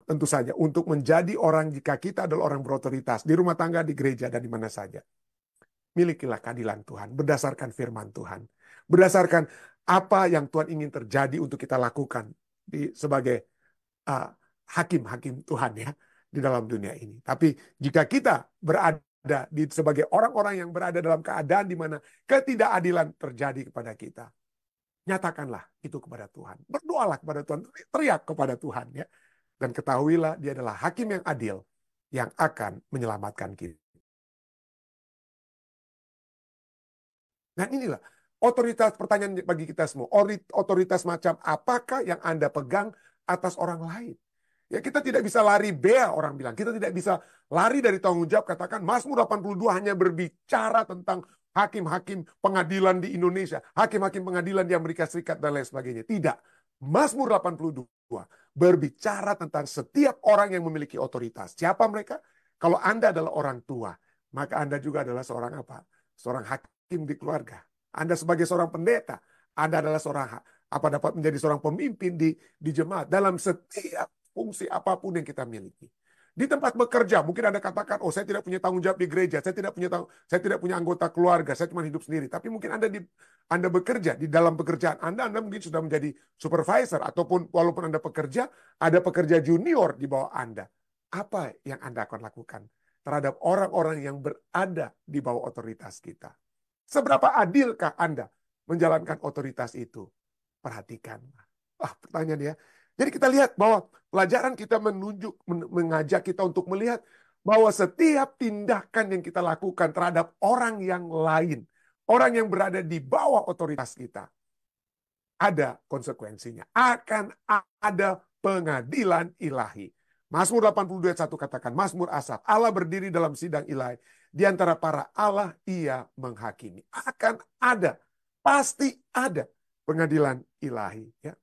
tentu saja untuk menjadi orang jika kita adalah orang berotoritas di rumah tangga, di gereja, dan di mana saja. Milikilah keadilan Tuhan berdasarkan firman Tuhan. Berdasarkan apa yang Tuhan ingin terjadi untuk kita lakukan sebagai hakim-hakim Tuhan ya di dalam dunia ini. Tapi jika kita berada sebagai orang-orang yang berada dalam keadaan di mana ketidakadilan terjadi kepada kita, nyatakanlah itu kepada Tuhan. Berdoalah kepada Tuhan, teriak kepada Tuhan ya. Dan ketahuilah dia adalah hakim yang adil yang akan menyelamatkan kita. Dan inilah otoritas, pertanyaan bagi kita semua. Otoritas macam apakah yang Anda pegang atas orang lain? Ya, kita tidak bisa lari bea, orang bilang. Kita tidak bisa lari dari tanggung jawab. Katakan Mazmur 82 hanya berbicara tentang hakim-hakim pengadilan di Indonesia, hakim-hakim pengadilan di Amerika Serikat dan lain sebagainya. Tidak. Mazmur 82 berbicara tentang setiap orang yang memiliki otoritas. Siapa mereka? Kalau Anda adalah orang tua, maka Anda juga adalah seorang apa? Seorang hakim di keluarga. Anda sebagai seorang pendeta, Anda adalah seorang dapat menjadi seorang pemimpin di jemaat dalam setiap fungsi apapun yang kita miliki. Di tempat bekerja, mungkin Anda katakan, oh saya tidak punya tanggung jawab di gereja, saya tidak punya anggota keluarga, saya cuma hidup sendiri. Tapi mungkin Anda bekerja, di dalam pekerjaan Anda mungkin sudah menjadi supervisor, ataupun walaupun Anda pekerja, ada pekerja junior di bawah Anda. Apa yang Anda akan lakukan terhadap orang-orang yang berada di bawah otoritas kita? Seberapa adilkah Anda menjalankan otoritas itu? Perhatikan. Pertanyaan ya. Jadi kita lihat bahwa pelajaran kita mengajak kita untuk melihat bahwa setiap tindakan yang kita lakukan terhadap orang yang lain, orang yang berada di bawah otoritas kita, ada konsekuensinya. Akan ada pengadilan ilahi. Mazmur 82 ayat 1 katakan, Mazmur Asaf, Allah berdiri dalam sidang ilahi. Di antara para Allah ia menghakimi. Akan ada, pasti ada pengadilan ilahi. Ya.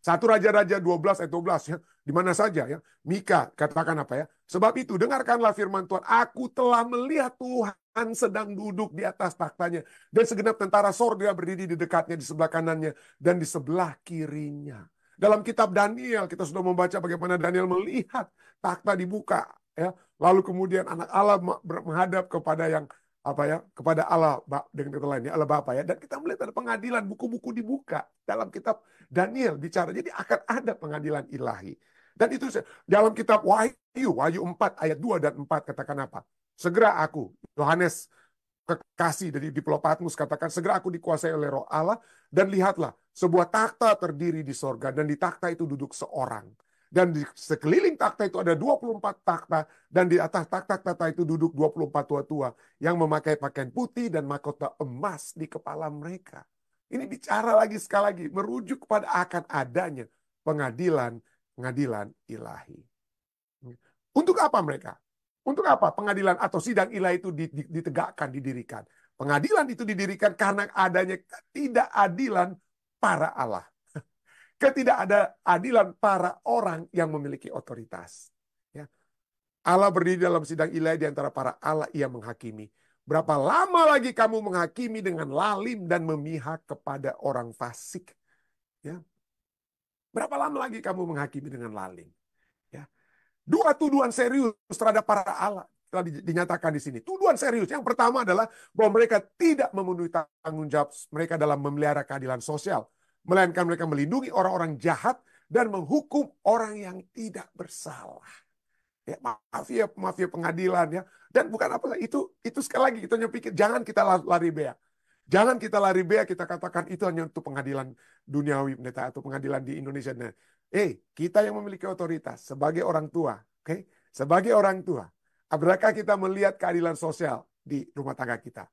1 Raja-Raja 12 ayat 12 ya, di mana saja ya. Mika katakan apa ya? Sebab itu dengarkanlah firman Tuhan, aku telah melihat Tuhan sedang duduk di atas takhtanya dan segenap tentara sorga berdiri di dekatnya, di sebelah kanannya dan di sebelah kirinya. Dalam kitab Daniel kita sudah membaca bagaimana Daniel melihat takhta dibuka ya. Lalu kemudian anak Allah menghadap kepada yang kepada Allah dengan kata lainnya Allah Bapa ya, dan kita melihat ada pengadilan, buku-buku dibuka dalam kitab Daniel bicara. Jadi akan ada pengadilan ilahi. Dan itu dalam kitab Wahyu 4 ayat 2 dan 4 katakan apa? Segera aku, Yohanes kekasih dari di Pulau Patmos katakan, segera aku dikuasai oleh Roh Allah dan lihatlah sebuah takhta terdiri di sorga dan di takhta itu duduk seorang. Dan di sekeliling takhta itu ada 24 takhta. Dan di atas takhta-takhta itu duduk 24 tua-tua yang memakai pakaian putih dan mahkota emas di kepala mereka. Ini bicara lagi sekali lagi, merujuk kepada akan adanya pengadilan ilahi. Untuk apa mereka? Untuk apa pengadilan atau sidang ilahi itu ditegakkan, didirikan? Pengadilan itu didirikan karena adanya ketidakadilan para Allah. Ketidakadilan para orang yang memiliki otoritas. Ya. Allah berdiri dalam sidang ilahi di antara para Allah, ia menghakimi. Berapa lama lagi kamu menghakimi dengan lalim dan memihak kepada orang fasik? Ya. Berapa lama lagi kamu menghakimi dengan lalim? Ya. 2 tuduhan serius terhadap para Allah telah dinyatakan di sini. Tuduhan serius. Yang pertama adalah bahwa mereka tidak memenuhi tanggung jawab mereka dalam memelihara keadilan sosial. Melainkan mereka melindungi orang-orang jahat dan menghukum orang yang tidak bersalah. Ya, mafia pengadilan ya. Dan bukan apa itu sekali lagi kita pikir jangan kita lari bea. Jangan kita lari bea, kita katakan itu hanya untuk pengadilan duniawi pendeta atau pengadilan di Indonesia. Nah, kita yang memiliki otoritas sebagai orang tua, oke? Sebagai orang tua, adakah kita melihat keadilan sosial di rumah tangga kita?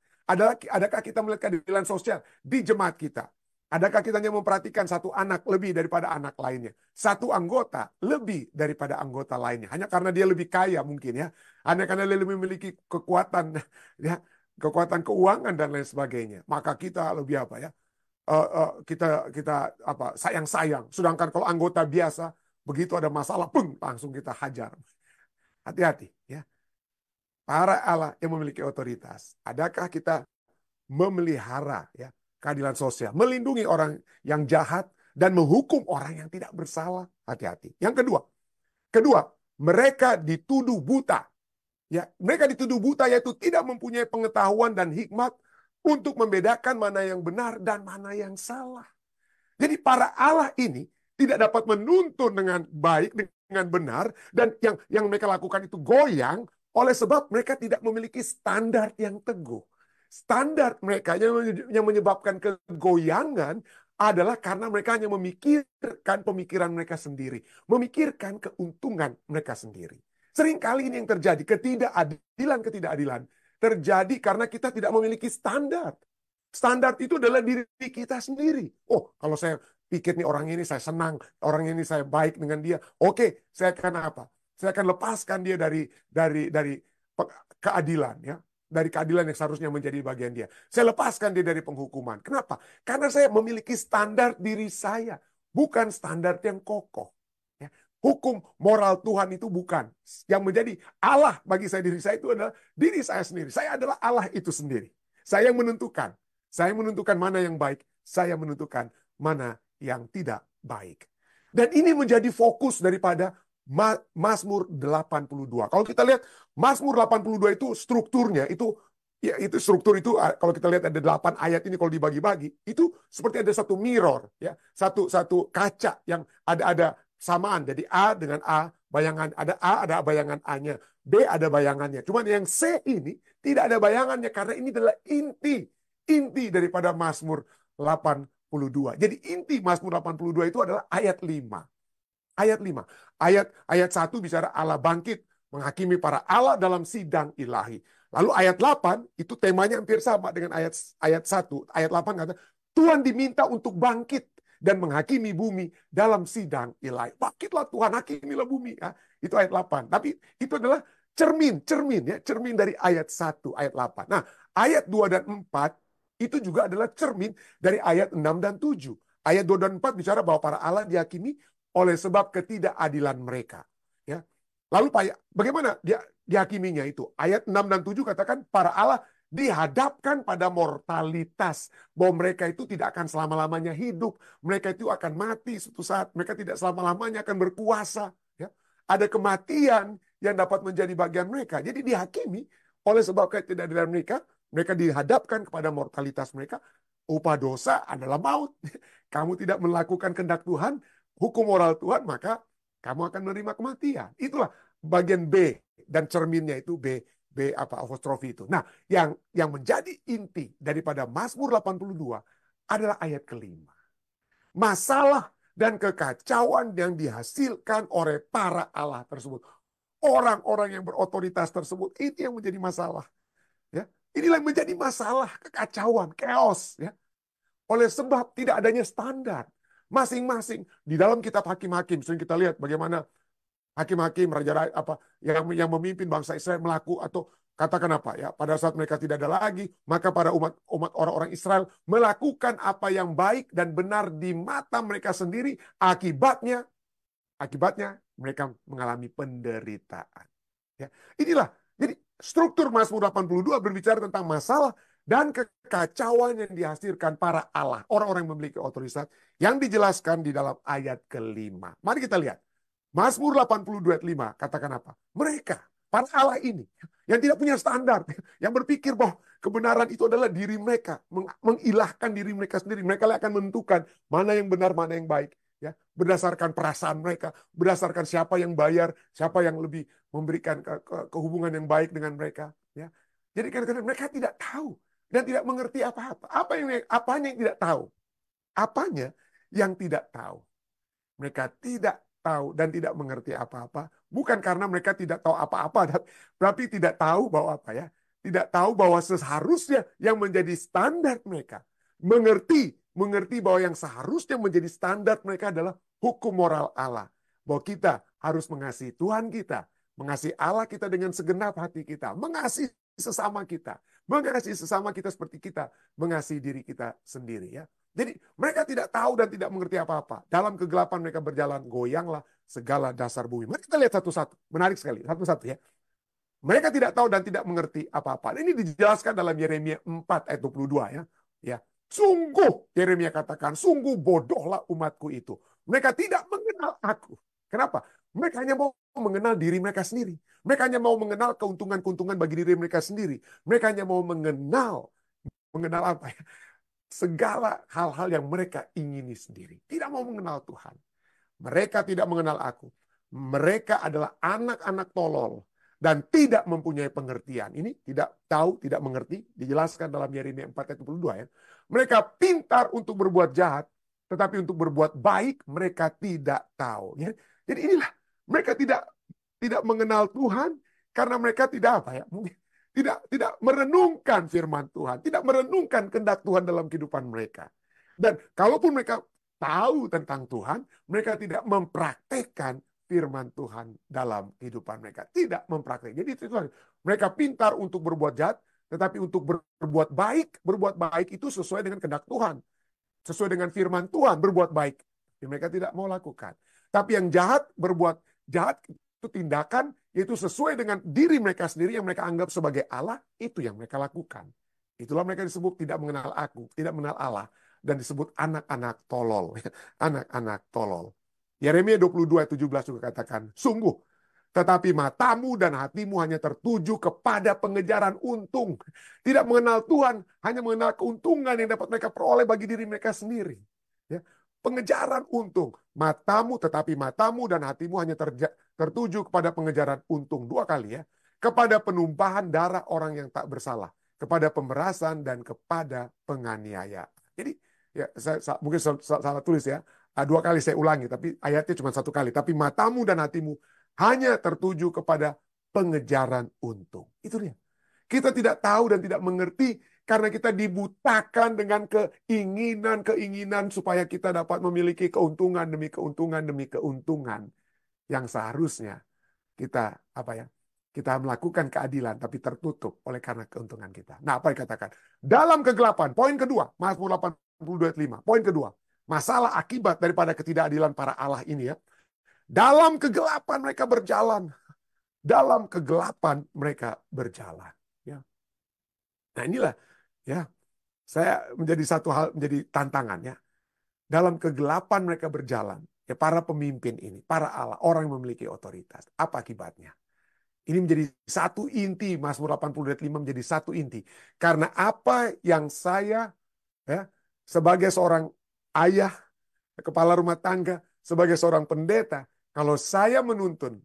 Adakah kita melihat keadilan sosial di jemaat kita? Adakah kita hanya memperhatikan satu anak lebih daripada anak lainnya? Satu anggota lebih daripada anggota lainnya. Hanya karena dia lebih kaya mungkin ya. Hanya karena dia lebih memiliki kekuatan ya, kekuatan keuangan dan lain sebagainya. Maka kita lebih apa ya? Kita sayang-sayang. Sedangkan kalau anggota biasa begitu ada masalah, langsung kita hajar. Hati-hati ya. Para Allah yang memiliki otoritas. Adakah kita memelihara ya keadilan sosial, melindungi orang yang jahat dan menghukum orang yang tidak bersalah? Hati-hati. Yang kedua, mereka dituduh buta. Ya, mereka dituduh buta yaitu tidak mempunyai pengetahuan dan hikmat untuk membedakan mana yang benar dan mana yang salah. Jadi para Allah ini tidak dapat menuntun dengan baik, dengan benar, dan yang mereka lakukan itu goyang oleh sebab mereka tidak memiliki standar yang teguh. Standar mereka yang menyebabkan kegoyangan adalah karena mereka hanya memikirkan pemikiran mereka sendiri, memikirkan keuntungan mereka sendiri. Seringkali ini yang terjadi, ketidakadilan terjadi karena kita tidak memiliki standar. Standar itu adalah diri kita sendiri. Oh, kalau saya pikir nih orang ini saya senang, orang ini saya baik dengan dia. Oke, saya akan apa? Saya akan lepaskan dia dari keadilan ya. Dari keadilan yang seharusnya menjadi bagian dia. Saya lepaskan dia dari penghukuman. Kenapa? Karena saya memiliki standar diri saya, bukan standar yang kokoh. Ya. Hukum moral Tuhan itu bukan. Yang menjadi Allah bagi saya diri saya itu adalah diri saya sendiri. Saya adalah Allah itu sendiri. Saya yang menentukan. Saya menentukan mana yang baik, saya menentukan mana yang tidak baik. Dan ini menjadi fokus daripada Mazmur 82. Kalau kita lihat Mazmur 82 itu strukturnya itu ya itu struktur itu kalau kita lihat ada 8 ayat ini kalau dibagi-bagi itu seperti ada satu mirror ya, satu kaca yang ada samaan. Jadi A dengan A, bayangan ada A, ada bayangan A-nya, B ada bayangannya. Cuman yang C ini tidak ada bayangannya karena ini adalah inti daripada Mazmur 82. Jadi inti Mazmur 82 itu adalah ayat 5. Ayat 5. Ayat 1 bicara Allah bangkit menghakimi para Allah dalam sidang ilahi. Lalu ayat 8 itu temanya hampir sama dengan ayat 1. Ayat 8 kata Tuhan diminta untuk bangkit dan menghakimi bumi dalam sidang ilahi. Bangkitlah Tuhan, hakimilah bumi. Ya, itu ayat 8. Tapi itu adalah cermin dari ayat 1, ayat 8. Nah, ayat 2 dan 4 itu juga adalah cermin dari ayat 6 dan 7. Ayat 2 dan 4 bicara bahwa para Allah dihakimi oleh sebab ketidakadilan mereka. Ya. Lalu bagaimana dia dihakiminya itu? Ayat 6 dan 7 katakan para Allah dihadapkan pada mortalitas. Bahwa mereka itu tidak akan selama-lamanya hidup. Mereka itu akan mati suatu saat. Mereka tidak selama-lamanya akan berkuasa. Ya. Ada kematian yang dapat menjadi bagian mereka. Jadi dihakimi oleh sebab ketidakadilan mereka. Mereka dihadapkan kepada mortalitas mereka. Upah dosa adalah maut. Kamu tidak melakukan kehendak Tuhan, hukum moral Tuhan, maka kamu akan menerima kematian. Itulah bagian B dan cerminnya itu B apostrofi itu. Nah, yang menjadi inti daripada Mazmur 82 adalah ayat kelima. Masalah dan kekacauan yang dihasilkan oleh para Allah tersebut. Orang-orang yang berotoritas tersebut, itu yang menjadi masalah. Ya. Inilah yang menjadi masalah, kekacauan, chaos. Ya. Oleh sebab tidak adanya standar. Masing-masing di dalam kitab Hakim-Hakim sering kita lihat bagaimana hakim-hakim raja apa yang memimpin bangsa Israel melakukan atau katakan apa ya pada saat mereka tidak ada lagi maka para umat orang-orang Israel melakukan apa yang baik dan benar di mata mereka sendiri akibatnya mereka mengalami penderitaan. Ya, inilah jadi struktur Mazmur 82 berbicara tentang masalah dan kekacauan yang dihasilkan para Allah, orang-orang yang memiliki otoritas yang dijelaskan di dalam ayat kelima. Mari kita lihat. Mazmur 82 ayat 5 katakan apa? Mereka, para Allah ini yang tidak punya standar, yang berpikir bahwa kebenaran itu adalah diri mereka, mengilahkan diri mereka sendiri. Mereka akan menentukan mana yang benar, mana yang baik. Ya, berdasarkan perasaan mereka, berdasarkan siapa yang bayar, siapa yang lebih memberikan kehubungan yang baik dengan mereka. Ya. Jadi kadang-kadang mereka tidak tahu dan tidak mengerti apa-apa. Apanya yang tidak tahu? Apanya yang tidak tahu? Mereka tidak tahu dan tidak mengerti apa-apa. Bukan karena mereka tidak tahu apa-apa, tapi tidak tahu bahwa apa ya? Tidak tahu bahwa seharusnya yang menjadi standar mereka. Mengerti bahwa yang seharusnya menjadi standar mereka adalah hukum moral Allah. Bahwa kita harus mengasihi Tuhan kita, mengasihi Allah kita dengan segenap hati kita, mengasihi sesama kita seperti kita mengasihi diri kita sendiri ya. Jadi mereka tidak tahu dan tidak mengerti apa-apa. Dalam kegelapan mereka berjalan, goyanglah segala dasar bumi. Mari kita lihat satu-satu. Menarik sekali, satu-satu ya. Mereka tidak tahu dan tidak mengerti apa-apa. Ini dijelaskan dalam Yeremia 4 ayat 22 ya. Ya. Sungguh, Yeremia katakan, sungguh bodohlah umatku itu. Mereka tidak mengenal aku. Kenapa? Mereka hanya mau mengenal diri mereka sendiri. Mereka hanya mau mengenal keuntungan-keuntungan bagi diri mereka sendiri. Mereka hanya mau mengenal apa ya? Segala hal-hal yang mereka ingini sendiri. Tidak mau mengenal Tuhan. Mereka tidak mengenal aku. Mereka adalah anak-anak tolol dan tidak mempunyai pengertian. Ini tidak tahu, tidak mengerti. Dijelaskan dalam Yeremia 4 ayat 22 ya. Mereka pintar untuk berbuat jahat, tetapi untuk berbuat baik mereka tidak tahu. Ya. Jadi inilah mereka tidak mengenal Tuhan karena mereka tidak apa ya? Mungkin tidak merenungkan firman Tuhan, tidak merenungkan kehendak Tuhan dalam kehidupan mereka. Dan kalaupun mereka tahu tentang Tuhan, mereka tidak mempraktekkan firman Tuhan dalam kehidupan mereka. Tidak mempraktekkan. Jadi itu mereka pintar untuk berbuat jahat, tetapi untuk berbuat baik itu sesuai dengan kehendak Tuhan. Sesuai dengan firman Tuhan, berbuat baik. Mereka tidak mau lakukan. Tapi yang jahat, berbuat jahat itu tindakan, yaitu sesuai dengan diri mereka sendiri yang mereka anggap sebagai Allah, itu yang mereka lakukan. Itulah mereka disebut tidak mengenal aku, tidak mengenal Allah. Dan disebut anak-anak tolol. Anak-anak tolol. Yeremia 22 ayat 17 juga katakan, sungguh, tetapi matamu dan hatimu hanya tertuju kepada pengejaran untung. Tidak mengenal Tuhan, hanya mengenal keuntungan yang dapat mereka peroleh bagi diri mereka sendiri. Ya. Pengejaran untung. Tetapi matamu dan hatimu hanya tertuju kepada pengejaran untung. 2 kali ya. Kepada penumpahan darah orang yang tak bersalah. Kepada pemerasan dan kepada penganiaya. Jadi ya mungkin salah tulis ya. 2 kali saya ulangi, tapi ayatnya cuma 1 kali. Tapi matamu dan hatimu hanya tertuju kepada pengejaran untung. Itu dia. Kita tidak tahu dan tidak mengerti karena kita dibutakan dengan keinginan-keinginan supaya kita dapat memiliki keuntungan demi keuntungan demi keuntungan yang seharusnya kita kita melakukan keadilan tapi tertutup oleh karena keuntungan kita. Nah, apa dikatakan? Dalam kegelapan, poin kedua, Mazmur 82 ayat 5. Poin kedua, masalah akibat daripada ketidakadilan para Allah ini ya. Dalam kegelapan mereka berjalan. Dalam kegelapan mereka berjalan. Ya. Nah inilah ya, saya menjadi tantangan ya. Dalam kegelapan mereka berjalan. Ya para pemimpin ini, para Allah, orang yang memiliki otoritas. Apa akibatnya? Ini menjadi satu inti, Mazmur 85 menjadi satu inti. Karena apa yang saya ya, sebagai seorang ayah, kepala rumah tangga, sebagai seorang pendeta, kalau saya menuntun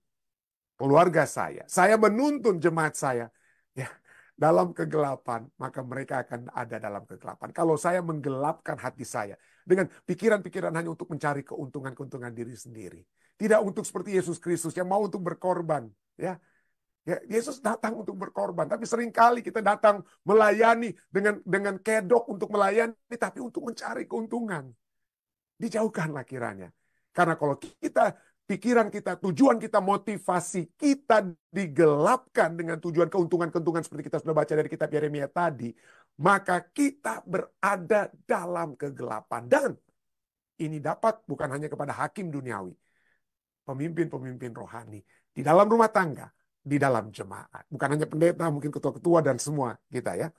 keluarga saya menuntun jemaat saya, ya dalam kegelapan, maka mereka akan ada dalam kegelapan. Kalau saya menggelapkan hati saya dengan pikiran-pikiran hanya untuk mencari keuntungan-keuntungan diri sendiri, tidak untuk seperti Yesus Kristus yang mau untuk berkorban, ya. Ya, Yesus datang untuk berkorban, tapi seringkali kita datang melayani dengan kedok untuk melayani, tapi untuk mencari keuntungan. Dijauhkanlah kiranya. Karena kalau pikiran kita, tujuan kita, motivasi kita digelapkan dengan tujuan keuntungan-keuntungan seperti kita sudah baca dari kitab Yeremia tadi, maka kita berada dalam kegelapan. Dan ini dapat bukan hanya kepada hakim duniawi, pemimpin-pemimpin rohani, di dalam rumah tangga, di dalam jemaat. Bukan hanya pendeta, mungkin ketua-ketua dan semua kita ya.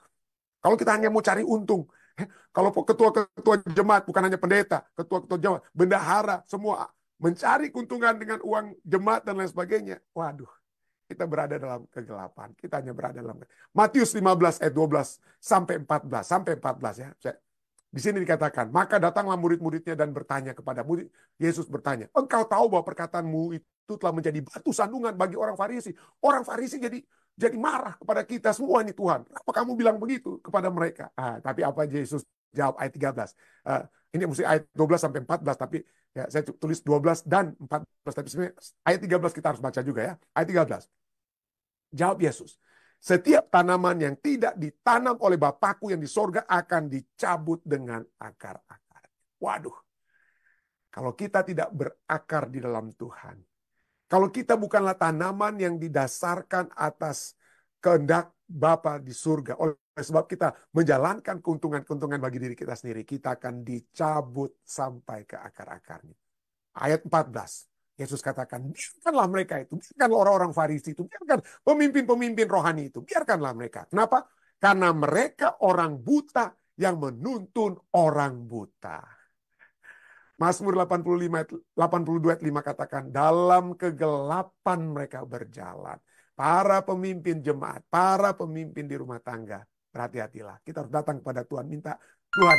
Kalau kita hanya mau cari untung, kalau ketua-ketua jemaat, bukan hanya pendeta, ketua-ketua jemaat, bendahara, semua mencari keuntungan dengan uang jemaat dan lain sebagainya. Waduh, kita berada dalam kegelapan. Kita hanya berada dalam Matius 15 ayat 12 sampai 14 ya. Di sini dikatakan, maka datanglah murid-muridnya dan bertanya kepada murid. Yesus bertanya, engkau tahu bahwa perkataanmu itu telah menjadi batu sandungan bagi orang Farisi. Orang Farisi jadi marah kepada kita semua ini Tuhan. Apa kamu bilang begitu kepada mereka? Tapi apa Yesus jawab ayat 13. Ini mesti ayat 12 sampai 14. Tapi ya, saya tulis 12 dan 14. Tapi sebenarnya ayat 13 kita harus baca juga ya. Ayat 13. Jawab Yesus. Setiap tanaman yang tidak ditanam oleh Bapakku yang di sorga akan dicabut dengan akar-akar. Waduh. Kalau kita tidak berakar di dalam Tuhan. Kalau kita bukanlah tanaman yang didasarkan atas kehendak Bapa di surga. Oleh sebab kita menjalankan keuntungan-keuntungan bagi diri kita sendiri. Kita akan dicabut sampai ke akar-akarnya. Ayat 14. Yesus katakan, biarkanlah mereka itu. Biarkanlah orang-orang Farisi itu. Biarkan pemimpin-pemimpin rohani itu. Biarkanlah mereka. Kenapa? Karena mereka orang buta yang menuntun orang buta. Mazmur 85, 82 ayat 5 katakan, dalam kegelapan mereka berjalan. Para pemimpin jemaat, para pemimpin di rumah tangga, berhati-hatilah. Kita harus datang kepada Tuhan, minta, Tuhan,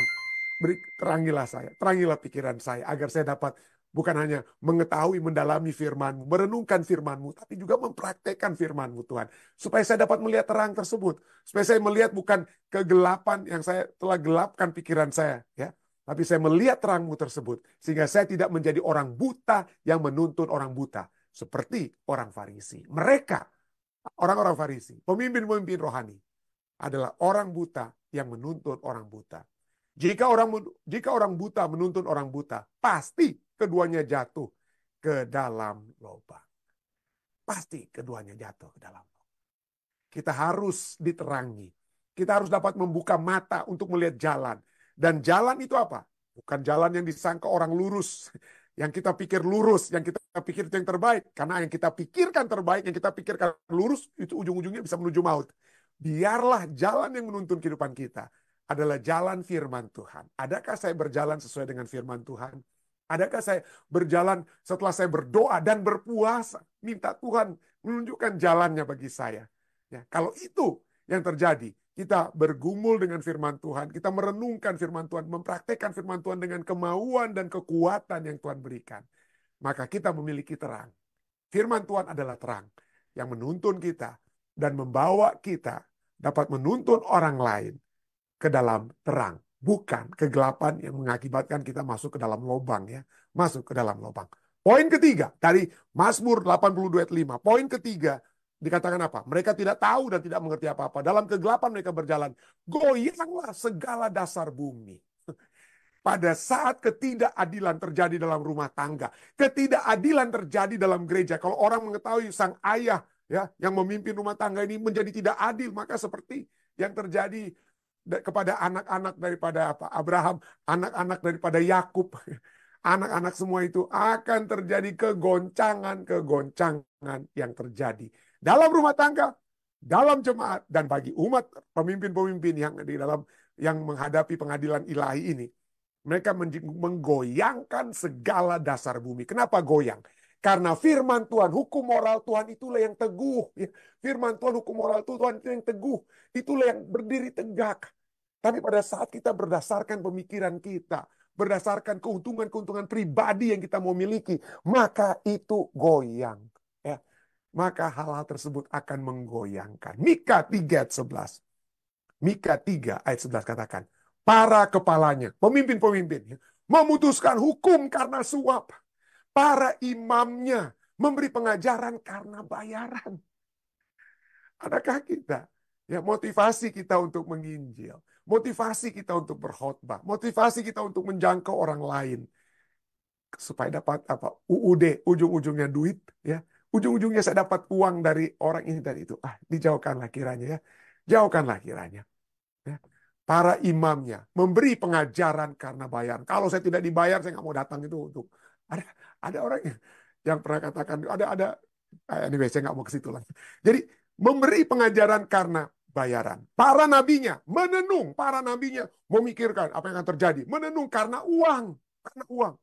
beri terangilah saya, terangilah pikiran saya, agar saya dapat bukan hanya mengetahui, mendalami firman-Mu, merenungkan firman-Mu, tapi juga mempraktekkan firman-Mu, Tuhan. Supaya saya dapat melihat terang tersebut. Supaya saya melihat bukan kegelapan yang saya telah gelapkan pikiran saya, ya. Tapi saya melihat terang-Mu tersebut. Sehingga saya tidak menjadi orang buta yang menuntun orang buta. Seperti orang Farisi. Mereka, orang-orang Farisi, pemimpin-pemimpin rohani, adalah orang buta yang menuntun orang buta. Jika orang buta menuntun orang buta, pasti keduanya jatuh ke dalam lubang. Pasti keduanya jatuh ke dalam lubang. Kita harus diterangi. Kita harus dapat membuka mata untuk melihat jalan. Dan jalan itu apa? Bukan jalan yang disangka orang lurus. Yang kita pikir lurus, yang kita pikir itu yang terbaik. Karena yang kita pikirkan terbaik, yang kita pikirkan lurus, itu ujung-ujungnya bisa menuju maut. Biarlah jalan yang menuntun kehidupan kita adalah jalan firman Tuhan. Adakah saya berjalan sesuai dengan firman Tuhan? Adakah saya berjalan setelah saya berdoa dan berpuasa? Minta Tuhan menunjukkan jalannya bagi saya. Ya, kalau itu yang terjadi, kita bergumul dengan firman Tuhan, kita merenungkan firman Tuhan, mempraktekkan firman Tuhan dengan kemauan dan kekuatan yang Tuhan berikan. Maka kita memiliki terang. Firman Tuhan adalah terang yang menuntun kita dan membawa kita dapat menuntun orang lain ke dalam terang. Bukan kegelapan yang mengakibatkan kita masuk ke dalam lubang, ya. Masuk ke dalam lubang. Poin ketiga, dari Mazmur 82 ayat 5. Poin ketiga, dikatakan apa? Mereka tidak tahu dan tidak mengerti apa-apa. Dalam kegelapan mereka berjalan. Goyanglah segala dasar bumi. Pada saat ketidakadilan terjadi dalam rumah tangga, ketidakadilan terjadi dalam gereja. Kalau orang mengetahui sang ayah, ya, yang memimpin rumah tangga ini menjadi tidak adil, maka seperti yang terjadi kepada anak-anak daripada apa? Abraham, anak-anak daripada Yakub. Anak-anak semua itu akan terjadi kegoncangan yang terjadi dalam rumah tangga, dalam jemaat, dan bagi umat pemimpin-pemimpin yang di dalam yang menghadapi pengadilan ilahi ini. Mereka menggoyangkan segala dasar bumi. Kenapa goyang? Karena firman Tuhan, hukum moral Tuhan itulah yang teguh. Firman Tuhan, hukum moral Tuhan itu yang teguh. Itulah yang berdiri tegak. Tapi pada saat kita berdasarkan pemikiran kita, berdasarkan keuntungan-keuntungan pribadi yang kita mau miliki, maka itu goyang. Ya. Maka hal-hal tersebut akan menggoyangkan. Mika 3 ayat 11. Mika 3 ayat 11 katakan, para kepalanya, pemimpin-pemimpin, memutuskan hukum karena suap. Para imamnya memberi pengajaran karena bayaran. Adakah kita, ya, motivasi kita untuk menginjil, motivasi kita untuk berkhotbah, motivasi kita untuk menjangkau orang lain supaya dapat apa? UUD, ujung-ujungnya duit, ya. Ujung-ujungnya saya dapat uang dari orang ini dan itu. Dijauhkanlah kiranya, ya. Jauhkanlah kiranya. Ya. Para imamnya memberi pengajaran karena bayar. Kalau saya tidak dibayar, saya nggak mau datang itu untuk. Ada orang yang pernah katakan, anyway, saya nggak mau ke situ lagi. Jadi memberi pengajaran karena bayaran. Para nabinya menenung, para nabinya memikirkan apa yang akan terjadi. Menenung karena uang, karena uang.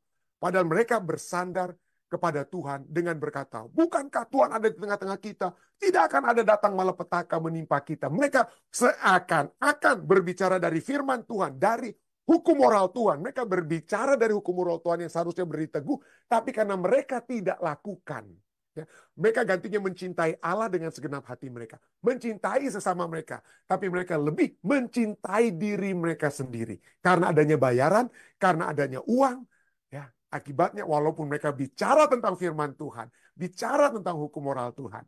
Padahal mereka bersandar kepada Tuhan dengan berkata, bukankah Tuhan ada di tengah-tengah kita? Tidak akan ada datang malapetaka menimpa kita. Mereka seakan-akan berbicara dari firman Tuhan, dari hukum moral Tuhan. Mereka berbicara dari hukum moral Tuhan yang seharusnya beri teguh, tapi karena mereka tidak lakukan. Ya, mereka gantinya mencintai Allah dengan segenap hati mereka. Mencintai sesama mereka. Tapi mereka lebih mencintai diri mereka sendiri. Karena adanya bayaran, karena adanya uang. Ya, akibatnya walaupun mereka bicara tentang firman Tuhan, bicara tentang hukum moral Tuhan,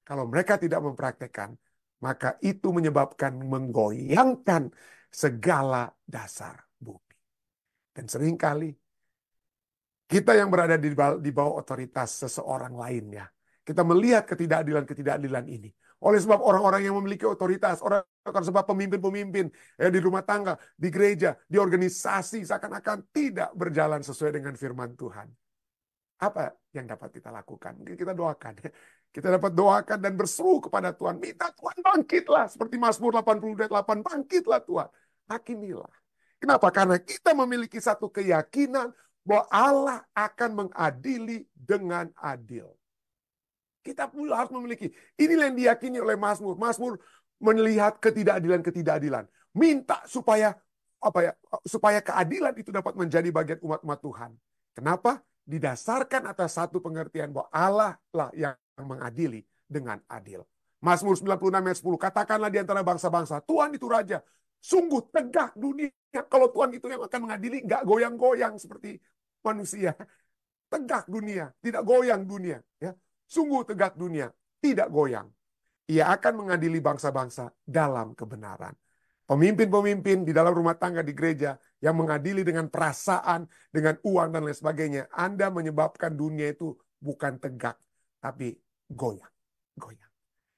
kalau mereka tidak mempraktekkan, maka itu menyebabkan menggoyangkan segala dasar bumi. Dan seringkali kita yang berada di bawah otoritas seseorang lainnya, kita melihat ketidakadilan-ketidakadilan ini. Oleh sebab orang-orang yang memiliki otoritas, sebab pemimpin-pemimpin di rumah tangga, di gereja, di organisasi, seakan-akan tidak berjalan sesuai dengan firman Tuhan. Apa yang dapat kita lakukan? Kita doakan. Kita dapat doakan dan berseru kepada Tuhan. Minta Tuhan bangkitlah. Seperti Mazmur 88, bangkitlah Tuhan. Hakimilah. Kenapa? Karena kita memiliki satu keyakinan bahwa Allah akan mengadili dengan adil. Kita pun harus memiliki. Inilah yang diyakini oleh Mazmur. Mazmur melihat ketidakadilan-ketidakadilan. Minta supaya supaya keadilan itu dapat menjadi bagian umat-umat Tuhan. Kenapa? Didasarkan atas satu pengertian bahwa Allah lah yang mengadili dengan adil. Mazmur 96 ayat 10, katakanlah di antara bangsa-bangsa, Tuhan itu raja. Sungguh tegak dunia. Kalau Tuhan itu yang akan mengadili, nggak goyang-goyang seperti manusia. Tegak dunia, tidak goyang dunia. Ya. Sungguh tegak dunia, tidak goyang. Ia akan mengadili bangsa-bangsa dalam kebenaran. Pemimpin-pemimpin di dalam rumah tangga di gereja yang mengadili dengan perasaan, dengan uang dan lain sebagainya. Anda menyebabkan dunia itu bukan tegak, tapi goyang. Goyang.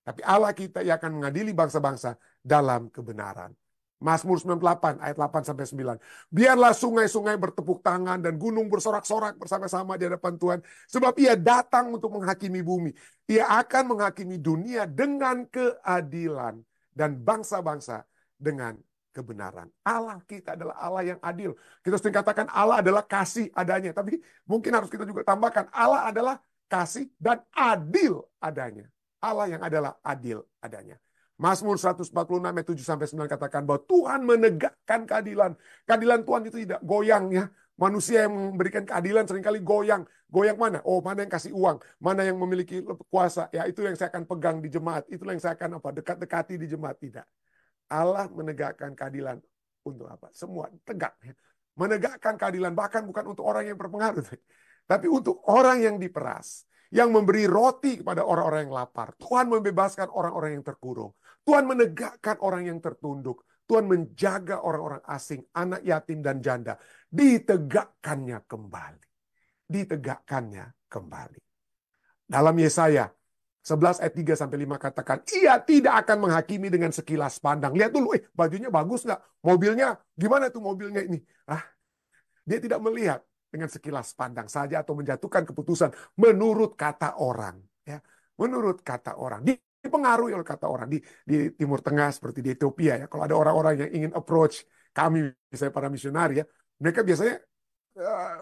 Tapi Allah kita yang akan mengadili bangsa-bangsa dalam kebenaran. Mazmur 98 ayat 8 sampai 9. Biarlah sungai-sungai bertepuk tangan dan gunung bersorak-sorak bersama-sama di hadapan Tuhan, sebab Ia datang untuk menghakimi bumi. Ia akan menghakimi dunia dengan keadilan dan bangsa-bangsa dengan kebenaran. Allah kita adalah Allah yang adil. Kita sering katakan Allah adalah kasih adanya, tapi mungkin harus kita juga tambahkan Allah adalah kasih dan adil adanya. Allah yang adalah adil adanya. Mazmur 146 ayat 7 sampai 9 katakan bahwa Tuhan menegakkan keadilan. Keadilan Tuhan itu tidak goyang ya. Manusia yang memberikan keadilan seringkali goyang. Goyang mana? Oh, mana yang kasih uang, mana yang memiliki kuasa. Ya, itu yang saya akan pegang di jemaat. Itulah yang saya akan dekat-dekati di jemaat. Tidak. Allah menegakkan keadilan untuk apa? Semua tegak. Ya. Menegakkan keadilan bahkan bukan untuk orang yang berpengaruh, tapi untuk orang yang diperas, yang memberi roti kepada orang-orang yang lapar. Tuhan membebaskan orang-orang yang terkurung. Tuhan menegakkan orang yang tertunduk. Tuhan menjaga orang-orang asing, anak yatim dan janda. Ditegakkannya kembali. Ditegakkannya kembali. Dalam Yesaya 11 ayat 3 sampai 5 katakan, ia tidak akan menghakimi dengan sekilas pandang. Lihat dulu, bajunya bagus nggak? Mobilnya, gimana tuh mobilnya ini? Dia tidak melihat dengan sekilas pandang saja atau menjatuhkan keputusan menurut kata orang. Ya, menurut kata orang. Dipengaruhi oleh kata orang. Di Timur Tengah seperti di Ethiopia ya. Kalau ada orang-orang yang ingin approach kami, misalnya para misionari ya, mereka biasanya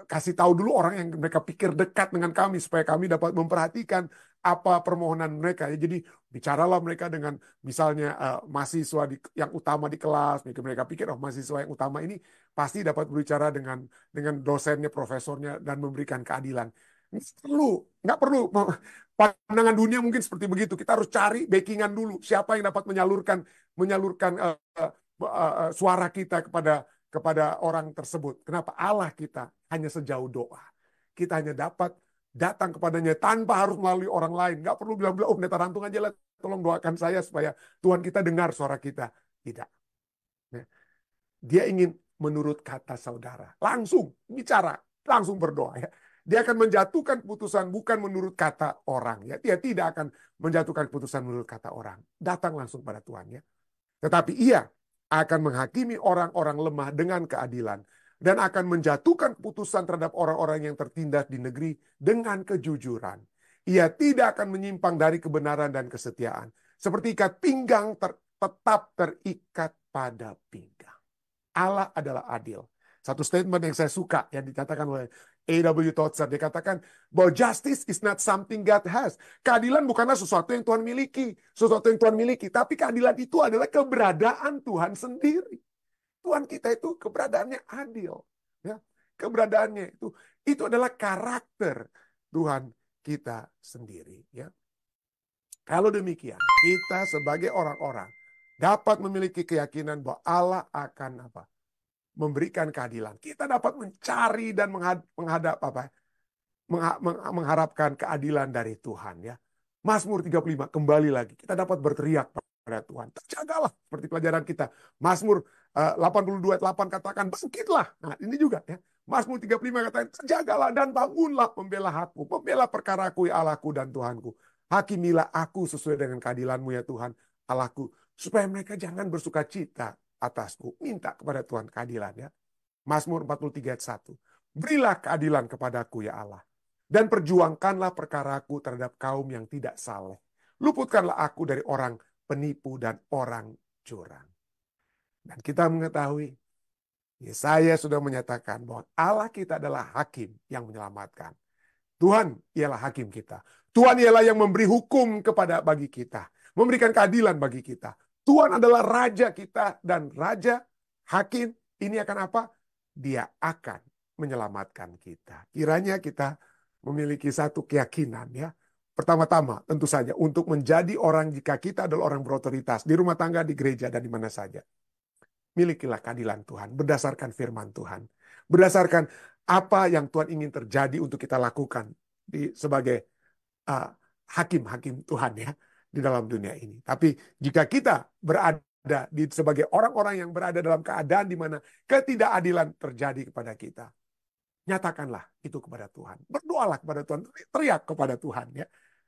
kasih tahu dulu orang yang mereka pikir dekat dengan kami supaya kami dapat memperhatikan apa permohonan mereka ya. Jadi bicaralah mereka dengan misalnya mahasiswa yang utama di kelas, mereka pikir oh mahasiswa yang utama ini pasti dapat berbicara dengan dosennya, profesornya dan memberikan keadilan. Nggak perlu pandangan dunia mungkin seperti begitu. Kita harus cari backingan dulu siapa yang dapat menyalurkan suara kita kepada orang tersebut. Kenapa? Allah kita hanya sejauh doa. Kita hanya dapat datang kepadanya tanpa harus melalui orang lain. Nggak perlu bilang-bilang, oh pendeta Rantung aja lah, tolong doakan saya supaya Tuhan kita dengar suara kita. Tidak. Dia ingin menurut kata saudara. Langsung bicara, langsung berdoa. Ya. Dia akan menjatuhkan keputusan bukan menurut kata orang. Ya. Dia tidak akan menjatuhkan keputusan menurut kata orang. Datang langsung pada Tuhan. Ya. Tetapi ia akan menghakimi orang-orang lemah dengan keadilan dan akan menjatuhkan keputusan terhadap orang-orang yang tertindas di negeri dengan kejujuran. Ia tidak akan menyimpang dari kebenaran dan kesetiaan. Seperti ikat pinggang tetap terikat pada pinggang. Allah adalah adil. Satu statement yang saya suka yang dikatakan oleh A.W. Tozer. Dia katakan bahwa justice is not something God has. Keadilan bukanlah sesuatu yang Tuhan miliki. Sesuatu yang Tuhan miliki. Tapi keadilan itu adalah keberadaan Tuhan sendiri. Tuhan kita itu keberadaannya adil. Ya, keberadaannya itu adalah karakter Tuhan kita sendiri. Ya. Kalau demikian, kita sebagai orang-orang dapat memiliki keyakinan bahwa Allah akan apa? Memberikan keadilan. Kita dapat mencari dan mengharapkan keadilan dari Tuhan ya. Mazmur 35 kembali lagi. Kita dapat berteriak pada Tuhan. Terjagalah seperti pelajaran kita. Mazmur 82 ayat 8 katakan bangkitlah. Nah, ini juga ya. Mazmur 35 katakan terjagalah dan bangunlah membela hakku, membela perkaraku ya Allahku dan Tuhanku. Hakimilah aku sesuai dengan keadilanmu ya Tuhan Allahku, supaya mereka jangan bersuka cita atasku. Minta kepada Tuhan keadilan ya. Mazmur 43 ayat 1. Berilah keadilan kepadaku ya Allah. Dan perjuangkanlah perkaraku terhadap kaum yang tidak saleh. Luputkanlah aku dari orang penipu dan orang curang. Dan kita mengetahui Yesaya sudah menyatakan bahwa Allah kita adalah hakim yang menyelamatkan. Tuhan ialah hakim kita. Tuhan ialah yang memberi hukum bagi kita. Memberikan keadilan bagi kita. Tuhan adalah raja kita, dan raja, hakim, ini akan apa? Dia akan menyelamatkan kita. Kiranya kita memiliki satu keyakinan, ya. Pertama-tama tentu saja untuk menjadi orang, jika kita adalah orang berotoritas di rumah tangga, di gereja, dan di mana saja. Milikilah keadilan Tuhan berdasarkan firman Tuhan. Berdasarkan apa yang Tuhan ingin terjadi untuk kita lakukan sebagai hakim-hakim Tuhan, ya, di dalam dunia ini. Tapi jika kita berada sebagai orang-orang yang berada dalam keadaan di mana ketidakadilan terjadi kepada kita, nyatakanlah itu kepada Tuhan. Berdoalah kepada Tuhan, teriak kepada Tuhan, ya.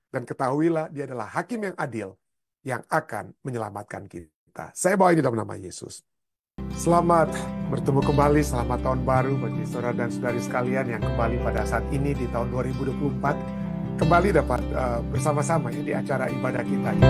Dan ketahuilah dia adalah hakim yang adil yang akan menyelamatkan kita. Saya bawa ini dalam nama Yesus. Selamat bertemu kembali, selamat tahun baru bagi saudara dan saudari sekalian yang kembali pada saat ini di tahun 2024. Kembali dapat bersama-sama, ya, di acara ibadah kita ini.